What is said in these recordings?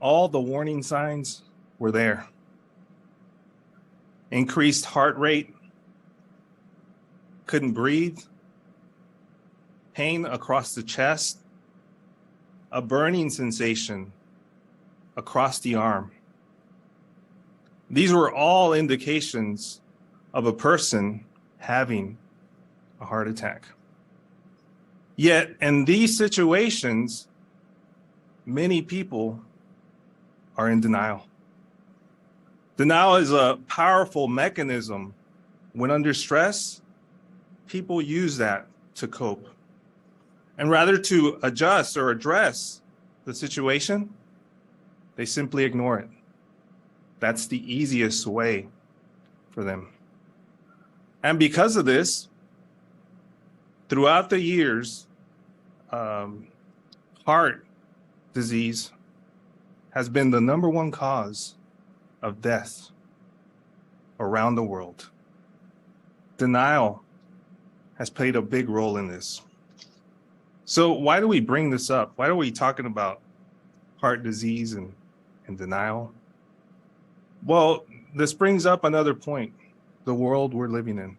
All the warning signs were there. Increased heart rate, couldn't breathe, pain across the chest, a burning sensation across the arm. These were all indications of a person having a heart attack. Yet in these situations, many people are in denial. Denial is a powerful mechanism. When under stress, people use that to cope. And rather to adjust or address the situation, they simply ignore it. That's the easiest way for them. And because of this, throughout the years, heart disease has been the number one cause of death around the world. Denial has played a big role in this. So why do we bring this up? Why are we talking about heart disease and denial? Well, this brings up another point, the world we're living in.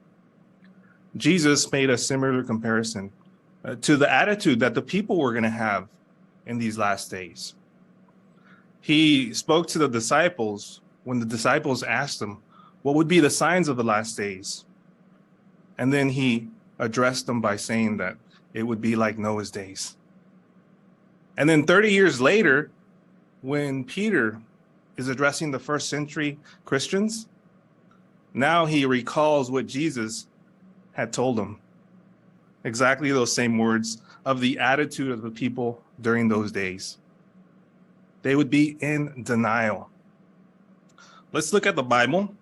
Jesus made a similar comparison to the attitude that the people were going to have in these last days. He spoke to the disciples when the disciples asked him, what would be the signs of the last days? And then he addressed them by saying that it would be like Noah's days. And then 30 years later, when Peter is addressing the first century Christians, now he recalls what Jesus had told him. Exactly those same words of the attitude of the people during those days. They would be in denial. Let's look at the Bible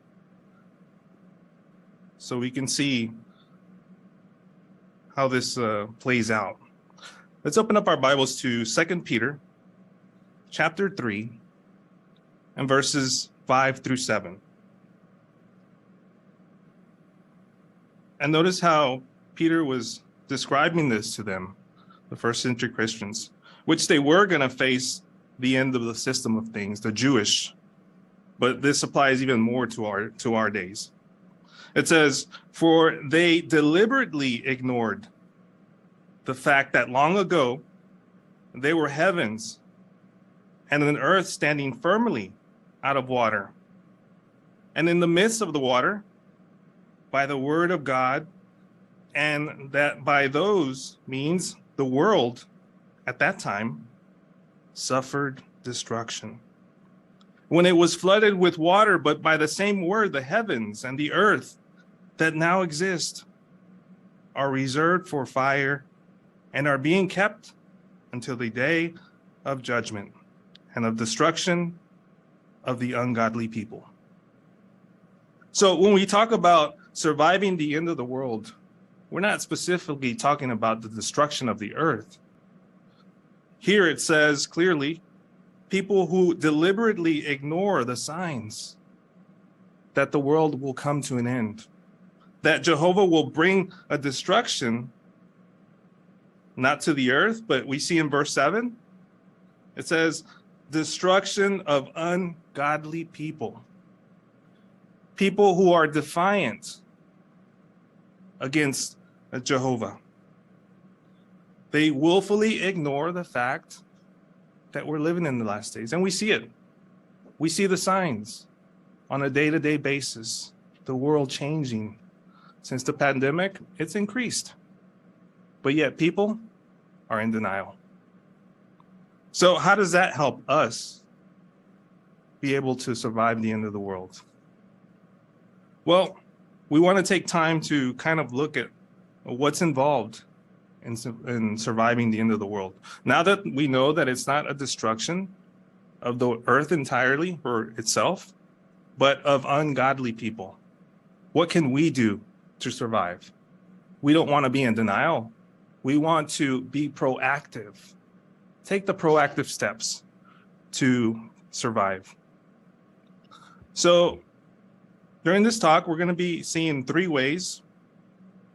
so we can see how this plays out. Let's open up our Bibles to 2 Peter chapter 3 and verses 5 through 7. And notice how Peter was describing this to them, the first century Christians, which they were going to face the end of the system of things, the Jewish, but this applies even more to our days. It says, for they deliberately ignored the fact that long ago they were heavens and an earth standing firmly out of water. And in the midst of the water, by the word of God, and that by those means the world at that time suffered destruction. When it was flooded with water, but by the same word, the heavens and the earth that now exist are reserved for fire and are being kept until the day of judgment and of destruction of the ungodly people. So when we talk about surviving the end of the world, we're not specifically talking about the destruction of the earth. Here it says clearly, people who deliberately ignore the signs that the world will come to an end, that Jehovah will bring a destruction, not to the earth, but we see in verse 7, it says, destruction of ungodly people. People who are defiant against Jehovah. They willfully ignore the fact that we're living in the last days. And we see it. We see the signs on a day-to-day basis. The world changing. Since the pandemic, it's increased. But yet people are in denial. So how does that help us be able to survive the end of the world? Well, we want to take time to kind of look at what's involved in surviving the end of the world. Now that we know that it's not a destruction of the earth entirely for itself, but of ungodly people, what can we do to survive? We don't want to be in denial. We want to be proactive. Take the proactive steps to survive. So during this talk, we're going to be seeing 3 ways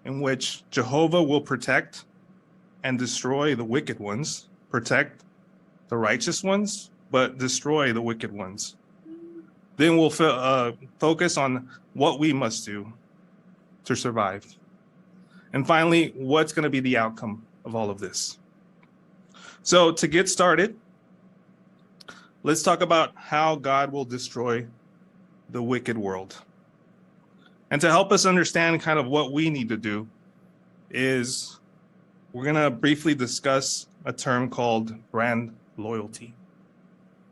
in which Jehovah will protect and destroy the wicked ones, protect the righteous ones, but destroy the wicked ones. Then we'll focus on what we must do to survive. And finally, what's going to be the outcome of all of this? So to get started, let's talk about how God will destroy the wicked world. And to help us understand kind of what we need to do is we're going to briefly discuss a term called brand loyalty.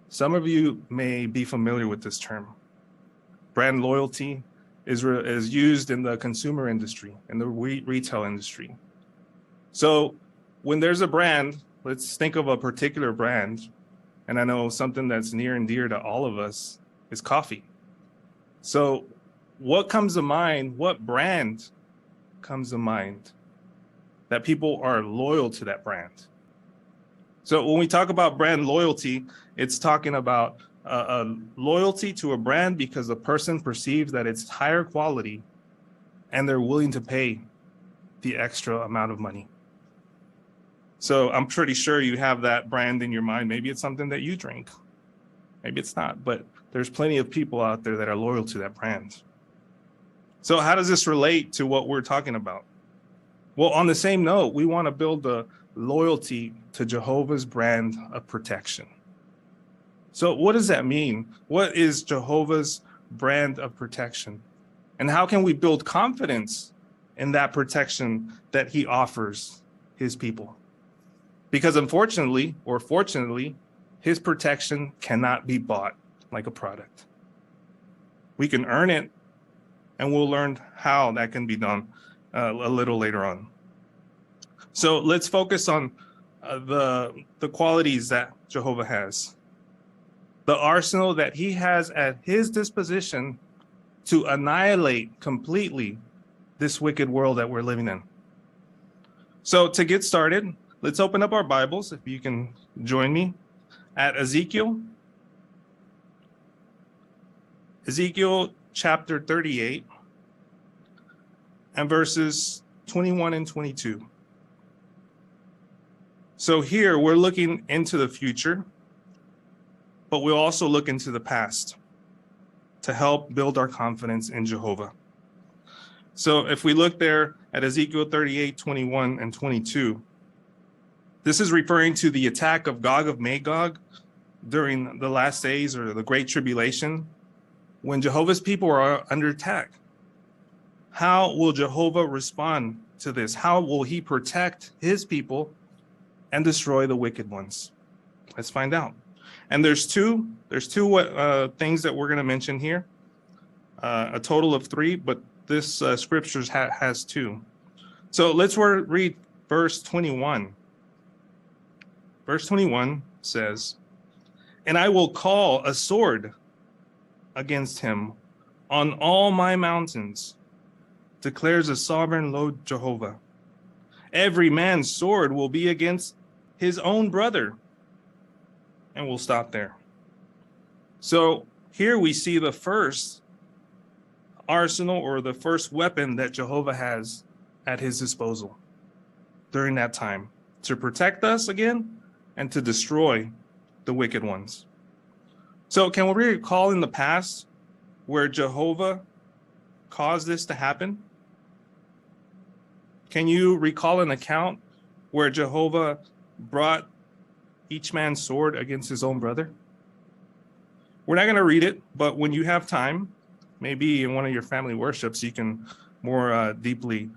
Some of you may be familiar with this term. Brand loyalty is used in the consumer industry, in the retail industry. So when there's a brand, let's think of a particular brand. And I know something that's near and dear to all of us is coffee. So what comes to mind? What brand comes to mind that people are loyal to that brand? So when we talk about brand loyalty, it's talking about a loyalty to a brand because the person perceives that it's higher quality and they're willing to pay the extra amount of money. So I'm pretty sure you have that brand in your mind. Maybe it's something that you drink. Maybe it's not, but there's plenty of people out there that are loyal to that brand. So how does this relate to what we're talking about? Well, on the same note, we want to build a loyalty to Jehovah's brand of protection. So what does that mean? What is Jehovah's brand of protection? And how can we build confidence in that protection that he offers his people? Because unfortunately, or fortunately, his protection cannot be bought like a product. We can earn it, and we'll learn how that can be done a little later on. So let's focus on the qualities that Jehovah has. The arsenal that he has at his disposition to annihilate completely this wicked world that we're living in. So to get started, let's open up our Bibles, if you can join me, at Ezekiel chapter 38 and verses 21 and 22. So here we're looking into the future, but we'll also look into the past to help build our confidence in Jehovah. So if we look there at Ezekiel 38, 21 and 22, this is referring to the attack of Gog of Magog during the last days or the Great Tribulation, when Jehovah's people are under attack. How will Jehovah respond to this? How will he protect his people and destroy the wicked ones? Let's find out. And there's two things that we're going to mention here, a total of 3, but this scriptures has 2. So let's read verse 21. Verse 21 says, "And I will call a sword against him on all my mountains, declares the sovereign Lord Jehovah. Every man's sword will be against his own brother." And we'll stop there. So here we see the first arsenal or the first weapon that Jehovah has at his disposal during that time to protect us again and to destroy the wicked ones. So can we recall in the past where Jehovah caused this to happen? Can you recall an account where Jehovah brought each man's sword against his own brother? We're not going to read it, but when you have time, maybe in one of your family worships, you can more deeply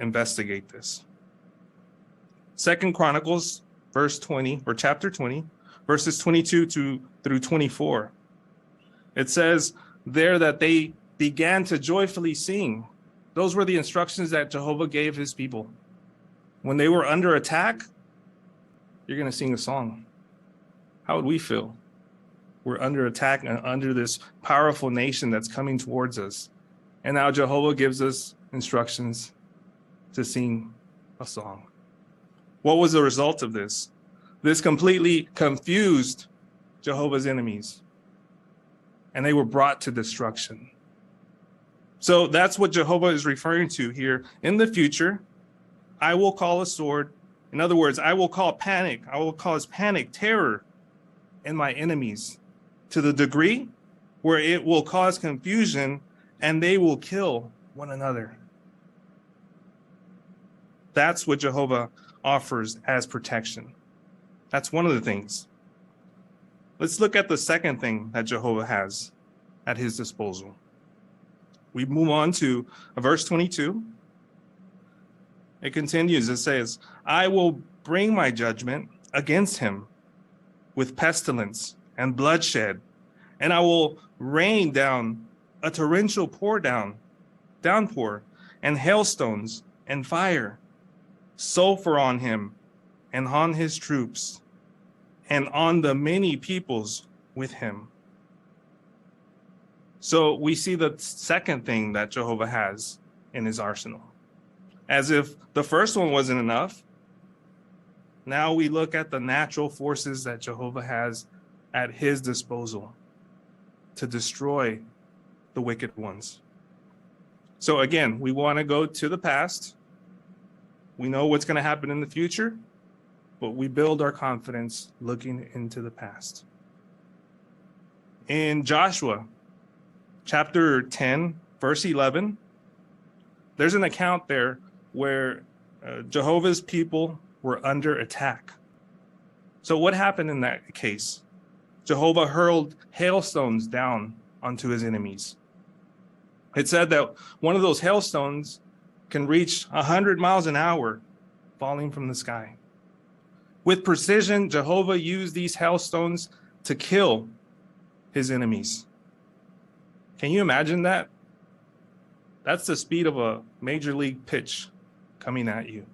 investigate this. 2 Chronicles, verse 20, or chapter 20, verses 22 through 24. It says there that they began to joyfully sing. Those were the instructions that Jehovah gave his people. When they were under attack, you're going to sing a song. How would we feel? We're under attack and under this powerful nation that's coming towards us. And now Jehovah gives us instructions to sing a song. What was the result of this? This completely confused Jehovah's enemies, and they were brought to destruction. So that's what Jehovah is referring to here. In the future, I will call a sword. In other words, I will call panic. I will cause panic, terror and my enemies to the degree where it will cause confusion and they will kill one another. That's what Jehovah offers as protection. That's one of the things. Let's look at the second thing that Jehovah has at his disposal. We move on to verse 22. It continues, it says, I will bring my judgment against him with pestilence and bloodshed, and I will rain down a torrential downpour, and hailstones and fire, sulfur on him and on his troops, and on the many peoples with him. So we see the second thing that Jehovah has in his arsenal. As if the first one wasn't enough, now we look at the natural forces that Jehovah has at his disposal to destroy the wicked ones. So again, we want to go to the past. We know what's going to happen in the future, but we build our confidence looking into the past. In Joshua chapter 10, verse 11, there's an account there where Jehovah's people were under attack. So what happened in that case? Jehovah hurled hailstones down onto his enemies. It said that one of those hailstones can reach 100 miles an hour falling from the sky. With precision, Jehovah used these hailstones to kill his enemies. Can you imagine that? That's the speed of a major league pitch coming at you.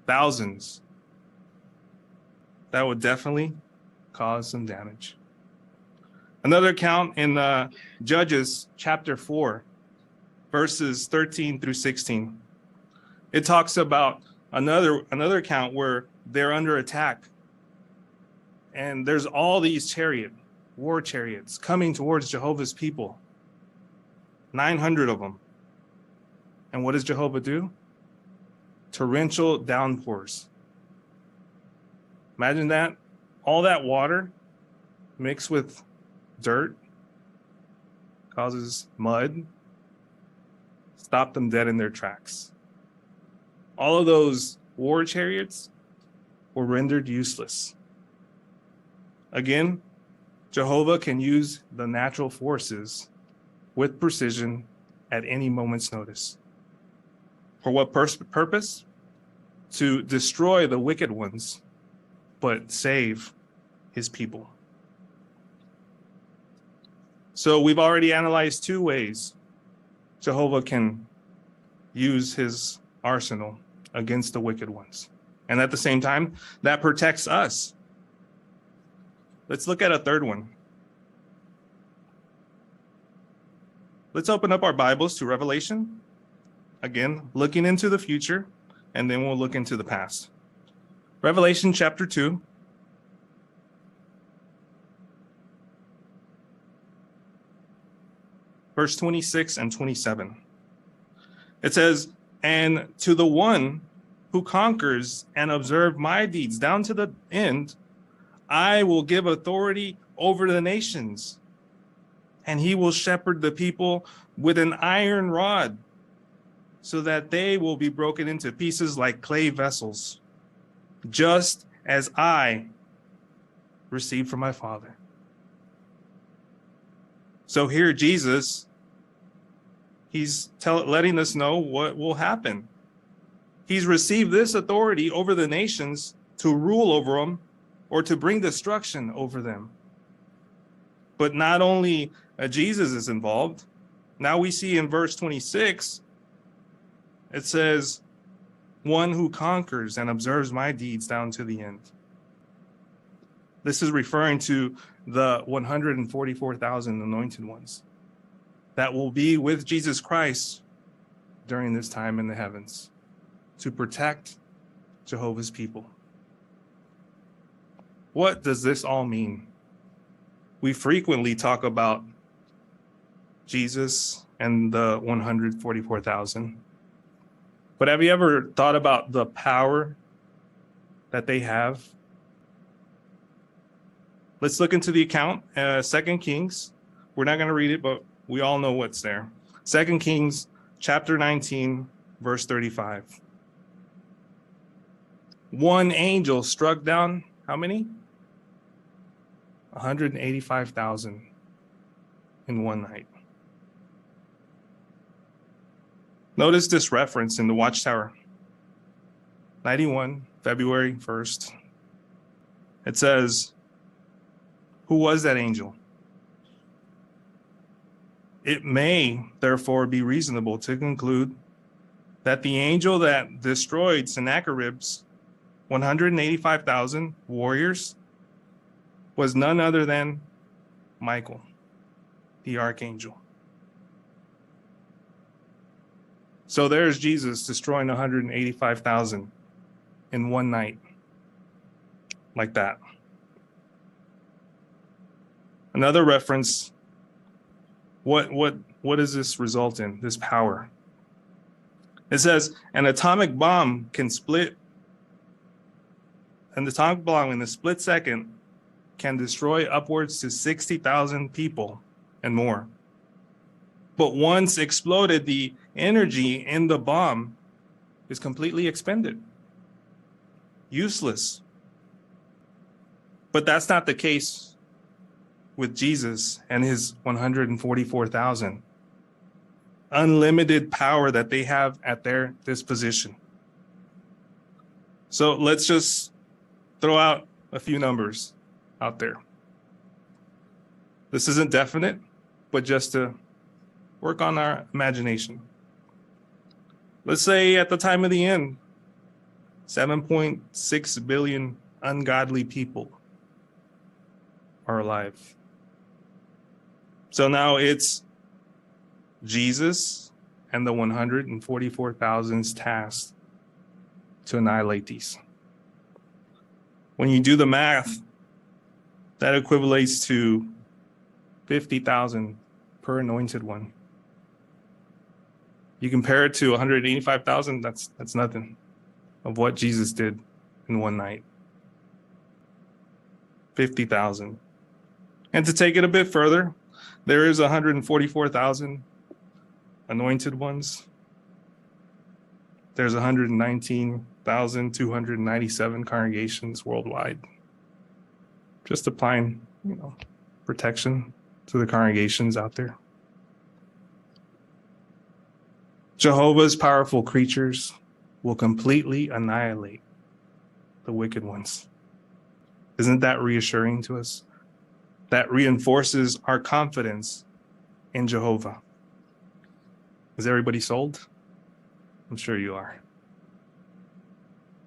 Thousands. That would definitely cause some damage. Another account in Judges chapter 4, verses 13 through 16. It talks about another account where they're under attack. And there's all these war chariots coming towards Jehovah's people. 900 of them. And what does Jehovah do? Torrential downpours. Imagine that. All that water mixed with dirt causes mud. Stop them dead in their tracks. All of those war chariots were rendered useless. Again, Jehovah can use the natural forces with precision at any moment's notice. For what purpose? To destroy the wicked ones, but save his people. So we've already analyzed two ways Jehovah can use his arsenal against the wicked ones. And at the same time, that protects us. Let's look at a third one. Let's open up our Bibles to Revelation. Again, looking into the future, and then we'll look into the past. Revelation chapter 2. Verse 26 and 27. It says, and to the one who conquers and observes my deeds down to the end, I will give authority over the nations, and he will shepherd the people with an iron rod, so that they will be broken into pieces like clay vessels, just as I received from my Father. So here Jesus, he's letting us know what will happen. He's received this authority over the nations to rule over them or to bring destruction over them. But not only Jesus is involved. Now we see in verse 26, it says, one who conquers and observes my deeds down to the end. This is referring to the 144,000 anointed ones that will be with Jesus Christ during this time in the heavens to protect Jehovah's people. What does this all mean? We frequently talk about Jesus and the 144,000. But have you ever thought about the power that they have? Let's look into the account. 2 Kings. We're not going to read it, but we all know what's there. 2 Kings chapter 19, verse 35. One angel struck down how many? 185,000 in one night. Notice this reference in the Watchtower. 91, February 1st. It says, who was that angel? It may, therefore, be reasonable to conclude that the angel that destroyed Sennacherib's 185,000 warriors was none other than Michael, the archangel. So there's Jesus destroying 185,000 in one night, like that. Another reference, what does this result in, this power? It says, an atomic bomb in a split second can destroy upwards to 60,000 people and more. But once exploded, the energy in the bomb is completely expended. Useless. But that's not the case with Jesus and his 144,000. Unlimited power that they have at their disposition. So let's just throw out a few numbers out there. This isn't definite, but just to work on our imagination. Let's say at the time of the end, 7.6 billion ungodly people are alive. So now it's Jesus and the 144,000's tasked to annihilate these. When you do the math, that equivalates to 50,000 per anointed one. You compare it to 185,000, that's nothing of what Jesus did in one night. 50,000. And to take it a bit further, there is 144,000 anointed ones. There's 119,297 congregations worldwide. Just applying, protection to the congregations out there. Jehovah's powerful creatures will completely annihilate the wicked ones. Isn't that reassuring to us? That reinforces our confidence in Jehovah. Is everybody sold? I'm sure you are.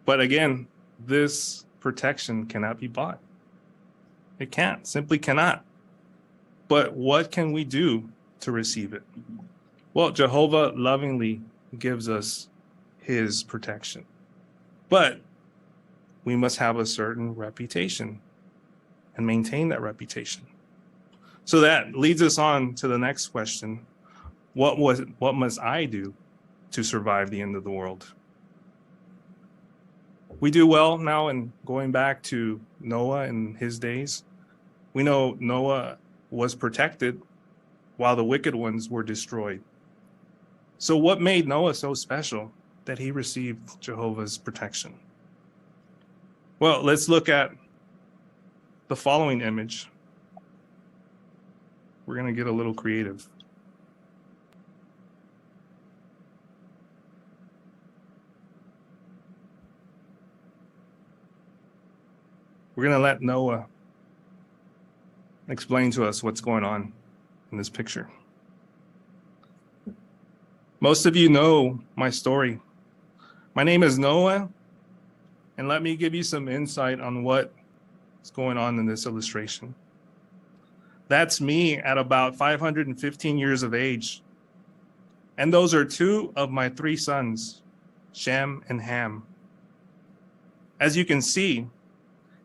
But again, this protection cannot be bought. It can't, simply cannot. But what can we do to receive it? Well, Jehovah lovingly gives us his protection. But we must have a certain reputation and maintain that reputation. So that leads us on to the next question. What must I do to survive the end of the world? We do well now in going back to Noah and his days. We know Noah was protected while the wicked ones were destroyed. So what made Noah so special that he received Jehovah's protection? Well, let's look at the following image. We're going to get a little creative. We're going to let Noah explain to us what's going on in this picture. Most of you know my story. My name is Noah, and let me give you some insight on what is going on in this illustration. That's me at about 515 years of age. And those are two of my three sons, Shem and Ham. As you can see,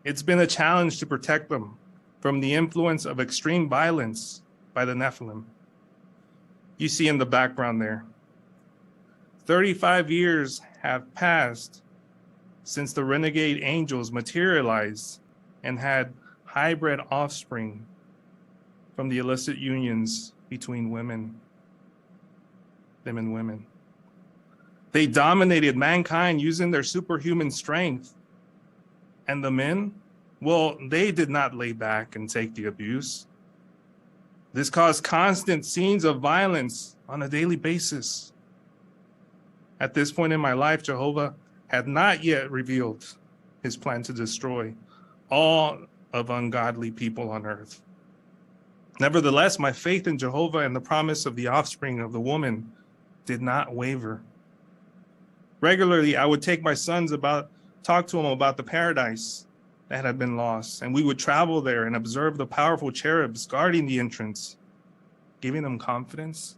it's been a challenge to protect them from the influence of extreme violence by the Nephilim. You see in the background there. 35 years have passed since the renegade angels materialized and had hybrid offspring from the illicit unions between them and women. They dominated mankind using their superhuman strength. And the men, well, they did not lay back and take the abuse. This caused constant scenes of violence on a daily basis. At this point in my life, Jehovah had not yet revealed his plan to destroy all of ungodly people on earth. Nevertheless, my faith in Jehovah and the promise of the offspring of the woman did not waver. Regularly, I would take my sons talk to them about the paradise that had been lost, and we would travel there and observe the powerful cherubs guarding the entrance, giving them confidence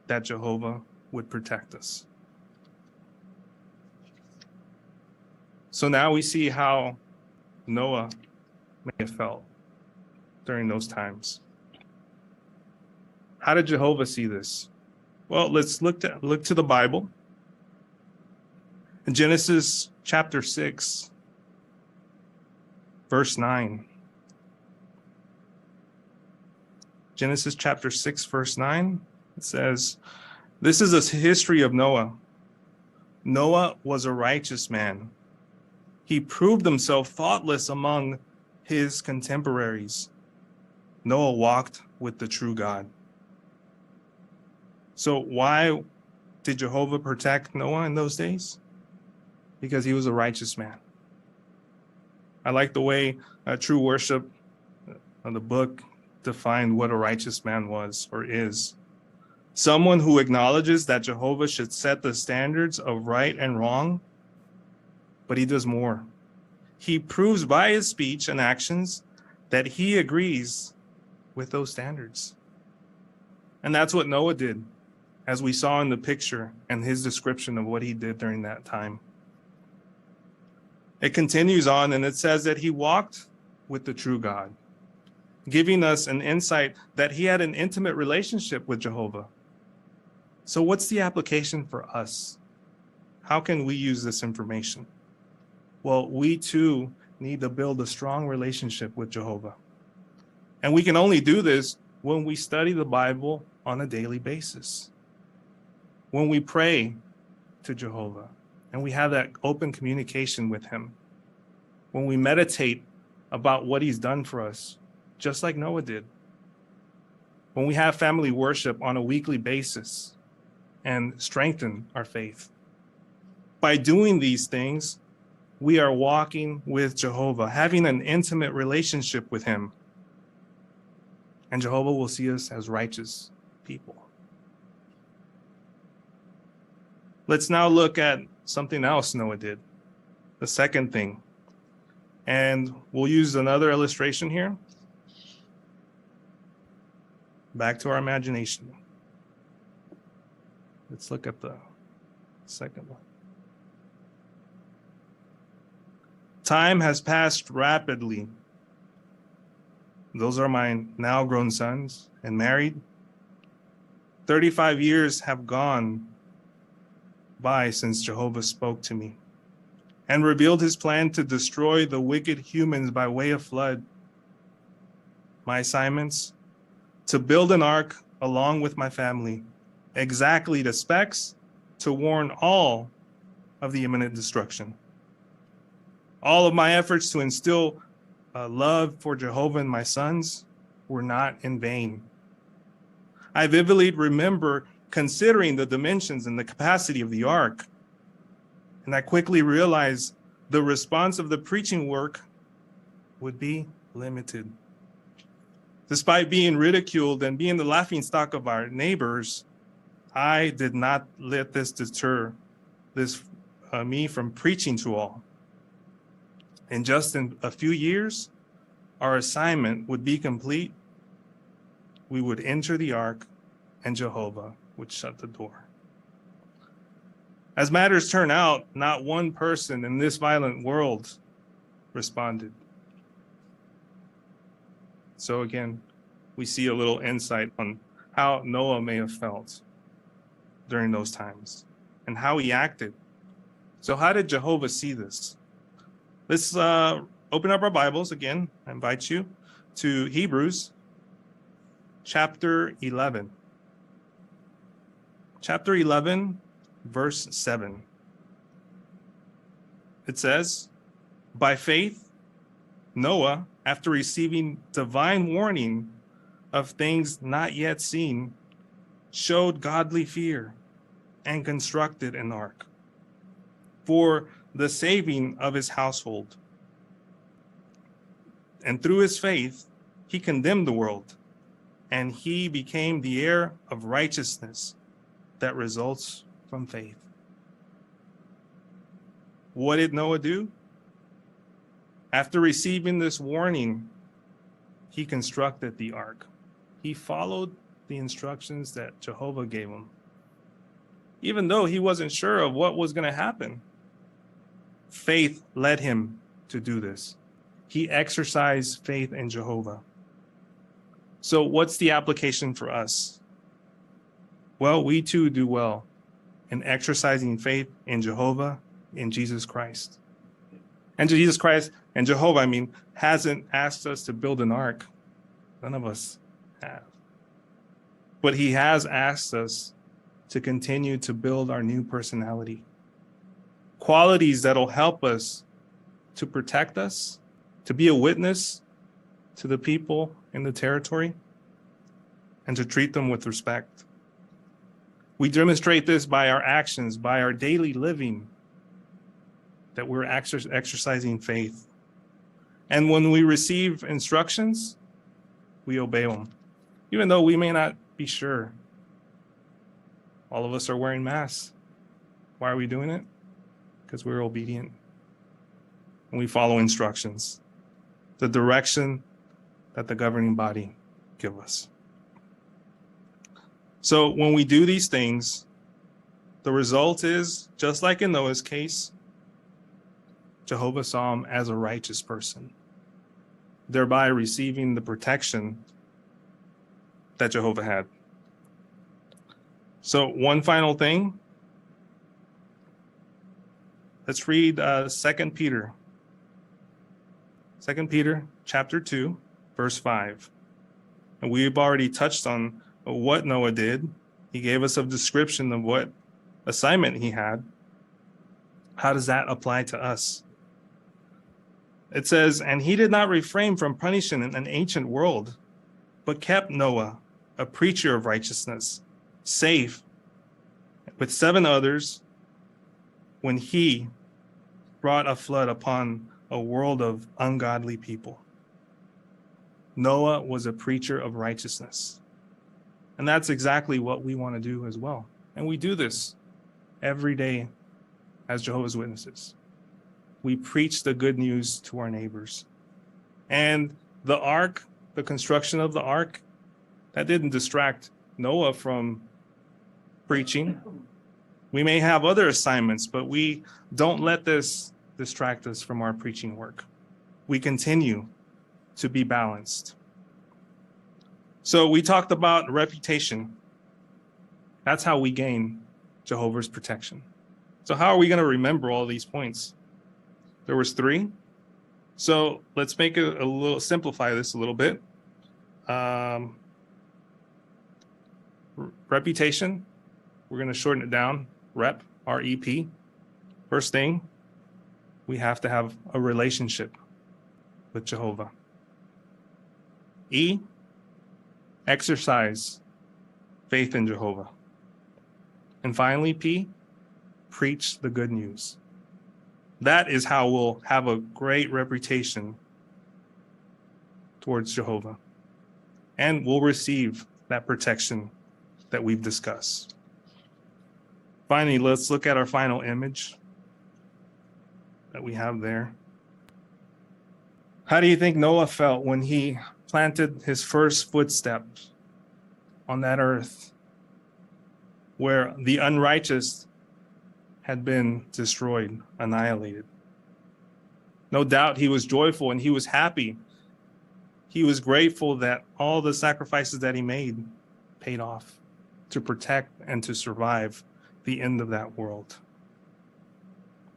that Jehovah would protect us. So now we see how Noah may have felt during those times. How did Jehovah see this? Well, let's look to the Bible. In Genesis chapter 6, verse 9. Genesis chapter 6, verse 9, it says, "This is a history of Noah. Noah was a righteous man. He proved himself thoughtless among his contemporaries. Noah walked with the true God." So why did Jehovah protect Noah in those days? Because he was a righteous man. I like the way True Worship, the book, defined what a righteous man was or is. Someone who acknowledges that Jehovah should set the standards of right and wrong, but he does more. He proves by his speech and actions that he agrees with those standards. And that's what Noah did, as we saw in the picture and his description of what he did during that time. It continues on and it says that he walked with the true God, giving us an insight that he had an intimate relationship with Jehovah. So what's the application for us? How can we use this information? Well, we too need to build a strong relationship with Jehovah. And we can only do this when we study the Bible on a daily basis. When we pray to Jehovah and we have that open communication with him. When we meditate about what he's done for us, just like Noah did. When we have family worship on a weekly basis and strengthen our faith. By doing these things, we are walking with Jehovah, having an intimate relationship with him. And Jehovah will see us as righteous people. Let's now look at something else Noah did. The second thing. And we'll use another illustration here. Back to our imagination. Let's look at the second one. Time has passed rapidly. Those are my now grown sons and married. 35 years have gone by since Jehovah spoke to me and revealed his plan to destroy the wicked humans by way of flood. My assignments: to build an ark along with my family, exactly the specs to warn all of the imminent destruction. All of my efforts to instill love for Jehovah in my sons were not in vain. I vividly remember considering the dimensions and the capacity of the ark, and I quickly realized the response of the preaching work would be limited. Despite being ridiculed and being the laughingstock of our neighbors, I did not let this deter me from preaching to all. And just in a few years, our assignment would be complete. We would enter the ark, and Jehovah would shut the door. As matters turn out, not one person in this violent world responded. So again, we see a little insight on how Noah may have felt during those times and how he acted. So how did Jehovah see this? Let's open up our Bibles again. I invite you to Hebrews chapter 11. Chapter 11, verse 7. It says, by faith, Noah, after receiving divine warning of things not yet seen, showed godly fear and constructed an ark for the saving of his household. And through his faith, he condemned the world, and he became the heir of righteousness that results from faith. What did Noah do? After receiving this warning, he constructed the ark. He followed the instructions that Jehovah gave him, even though he wasn't sure of what was going to happen. Faith led him to do this. He exercised faith in Jehovah. So what's the application for us? Well, we too do well in exercising faith in Jehovah, in Jesus Christ. And Jesus Christ and Jehovah, hasn't asked us to build an ark. None of us have. But he has asked us to continue to build our new personality. Qualities that'll help us to protect us, to be a witness to the people in the territory, and to treat them with respect. We demonstrate this by our actions, by our daily living, that we're exercising faith. And when we receive instructions, we obey them, even though we may not be sure. All of us are wearing masks. Why are we doing it? Because we're obedient and we follow instructions, the direction that the governing body give us. So when we do these things, the result is, just like in Noah's case, Jehovah saw him as a righteous person, thereby receiving the protection that Jehovah had. So one final thing. Let's read 2 Peter. 2 Peter chapter 2, verse 5. And we've already touched on what Noah did. He gave us a description of what assignment he had. How does that apply to us? It says, and he did not refrain from punishing an ancient world, but kept Noah, a preacher of righteousness, safe with 7 others when he brought a flood upon a world of ungodly people. Noah was a preacher of righteousness. And that's exactly what we want to do as well. And we do this every day as Jehovah's Witnesses. We preach the good news to our neighbors. And the ark, the construction of the ark, that didn't distract Noah from preaching. We may have other assignments, but we don't let this distract us from our preaching work. We continue to be balanced. So we talked about reputation. That's how we gain Jehovah's protection. So how are we going to remember all these points? There was 3. So let's make it a little, simplify this a little bit. Reputation, we're going to shorten it down. Rep, R-E-P. First thing, we have to have a relationship with Jehovah. E, exercise faith in Jehovah. And finally, P, preach the good news. That is how we'll have a great reputation towards Jehovah. And we'll receive that protection that we've discussed. Finally, let's look at our final image that we have there. How do you think Noah felt when he planted his first footsteps on that earth where the unrighteous had been destroyed, annihilated? No doubt he was joyful and he was happy. He was grateful that all the sacrifices that he made paid off to protect and to survive the end of that world.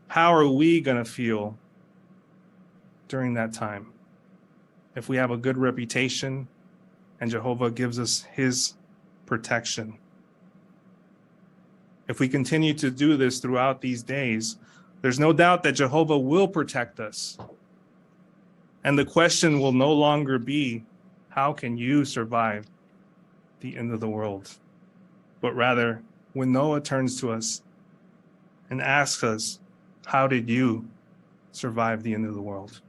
How are we going to feel during that time. If we have a good reputation and Jehovah gives us his protection. If we continue to do this throughout these days, there's no doubt that Jehovah will protect us. And the question will no longer be, how can you survive the end of the world? But rather, when Noah turns to us and asks us, how did you survive the end of the world?